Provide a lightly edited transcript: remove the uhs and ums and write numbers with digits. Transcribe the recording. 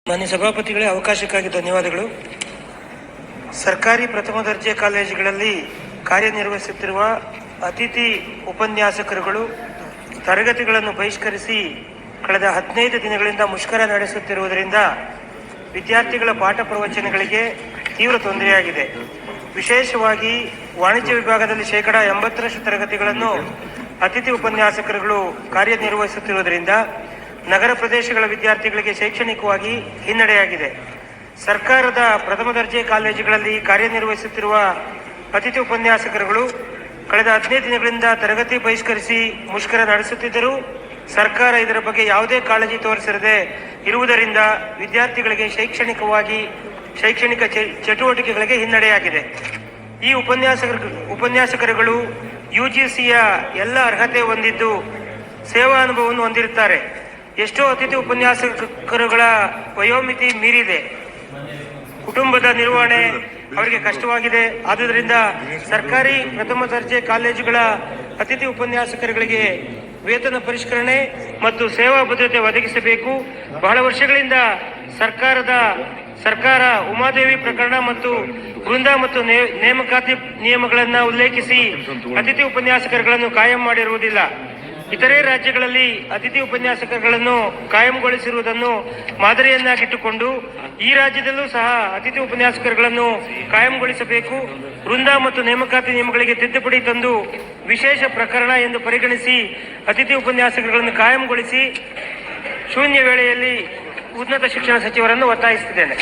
ಮಾನ್ಯ ಸಭಾಪತಿಗಳೇ, ಅವಕಾಶಕ್ಕಾಗಿ ಧನ್ಯವಾದಗಳು. ಸರ್ಕಾರಿ ಪ್ರಥಮ ದರ್ಜೆ ಕಾಲೇಜುಗಳಲ್ಲಿ ಕಾರ್ಯನಿರ್ವಹಿಸುತ್ತಿರುವ ಅತಿಥಿ ಉಪನ್ಯಾಸಕರುಗಳು ತರಗತಿಗಳನ್ನು ಬಹಿಷ್ಕರಿಸಿ ಕಳೆದ 15 ದಿನಗಳಿಂದ ಮುಷ್ಕರ ನಡೆಸುತ್ತಿರುವುದರಿಂದ ವಿದ್ಯಾರ್ಥಿಗಳ ಪಾಠ ಪ್ರವಚನಗಳಿಗೆ ತೀವ್ರ ತೊಂದರೆಯಾಗಿದೆ. ವಿಶೇಷವಾಗಿ ವಾಣಿಜ್ಯ ವಿಭಾಗದಲ್ಲಿ 80% ತರಗತಿಗಳನ್ನು ಅತಿಥಿ ಉಪನ್ಯಾಸಕರುಗಳು ಕಾರ್ಯನಿರ್ವಹಿಸುತ್ತಿರುವುದರಿಂದ ನಗರ ಪ್ರದೇಶಗಳ ವಿದ್ಯಾರ್ಥಿಗಳಿಗೆ ಶೈಕ್ಷಣಿಕವಾಗಿ ಹಿನ್ನಡೆಯಾಗಿದೆ. ಸರ್ಕಾರದ ಪ್ರಥಮ ದರ್ಜೆ ಕಾಲೇಜುಗಳಲ್ಲಿ ಕಾರ್ಯನಿರ್ವಹಿಸುತ್ತಿರುವ ಅತಿಥಿ ಉಪನ್ಯಾಸಕರುಗಳು ಕಳೆದ 15 ದಿನಗಳಿಂದ ತರಗತಿ ಬಹಿಷ್ಕರಿಸಿ ಮುಷ್ಕರ ನಡೆಸುತ್ತಿದ್ದರೂ ಸರ್ಕಾರ ಇದರ ಬಗ್ಗೆ ಯಾವುದೇ ಕಾಳಜಿ ತೋರಿಸಿರದೆ ಇರುವುದರಿಂದ ವಿದ್ಯಾರ್ಥಿಗಳಿಗೆ ಶೈಕ್ಷಣಿಕ ಚಟುವಟಿಕೆಗಳಿಗೆ ಹಿನ್ನಡೆಯಾಗಿದೆ. ಈ ಉಪನ್ಯಾಸಕರುಗಳು UGCಯ ಎಲ್ಲ ಅರ್ಹತೆ ಹೊಂದಿದ್ದು ಸೇವಾ ಅನುಭವವನ್ನು ಹೊಂದಿರುತ್ತಾರೆ. ಎಷ್ಟೋ ಅತಿಥಿ ಉಪನ್ಯಾಸಕರುಗಳ ವಯೋಮಿತಿ ಮೀರಿದೆ. ಕುಟುಂಬದ ನಿರ್ವಹಣೆ ಅವರಿಗೆ ಕಷ್ಟವಾಗಿದೆ. ಆದುದರಿಂದ ಸರ್ಕಾರಿ ಪ್ರಥಮ ದರ್ಜೆ ಕಾಲೇಜುಗಳ ಅತಿಥಿ ಉಪನ್ಯಾಸಕರುಗಳಿಗೆ ವೇತನ ಪರಿಷ್ಕರಣೆ ಮತ್ತು ಸೇವಾ ಭದ್ರತೆ ಒದಗಿಸಬೇಕು. ಬಹಳ ವರ್ಷಗಳಿಂದ ಸರ್ಕಾರ ಉಮಾದೇವಿ ಪ್ರಕರಣ ಮತ್ತು ವೃಂದ ಮತ್ತು ನೇಮಕಾತಿ ನಿಯಮಗಳನ್ನು ಉಲ್ಲೇಖಿಸಿ ಅತಿಥಿ ಉಪನ್ಯಾಸಕರುಗಳನ್ನು ಕಾಯಂ ಮಾಡಿರುವುದಿಲ್ಲ. ಇತರೆ ರಾಜ್ಯಗಳಲ್ಲಿ ಅತಿಥಿ ಉಪನ್ಯಾಸಕರುಗಳನ್ನು ಕಾಯಂಗೊಳಿಸಿರುವುದನ್ನು ಮಾದರಿಯನ್ನಾಗಿಟ್ಟುಕೊಂಡು ಈ ರಾಜ್ಯದಲ್ಲೂ ಸಹ ಅತಿಥಿ ಉಪನ್ಯಾಸಕರುಗಳನ್ನು ಕಾಯಂಗೊಳಿಸಬೇಕು. ವೃಂದ ಮತ್ತು ನೇಮಕಾತಿ ನಿಯಮಗಳಿಗೆ ತಿದ್ದುಪಡಿ ತಂದು ವಿಶೇಷ ಪ್ರಕರಣ ಎಂದು ಪರಿಗಣಿಸಿ ಅತಿಥಿ ಉಪನ್ಯಾಸಕರುಗಳನ್ನು ಕಾಯಂಗೊಳಿಸಿ ಶೂನ್ಯ ವೇಳೆಯಲ್ಲಿ ಉನ್ನತ ಶಿಕ್ಷಣ ಸಚಿವರನ್ನು ಒತ್ತಾಯಿಸುತ್ತಿದ್ದೇನೆ.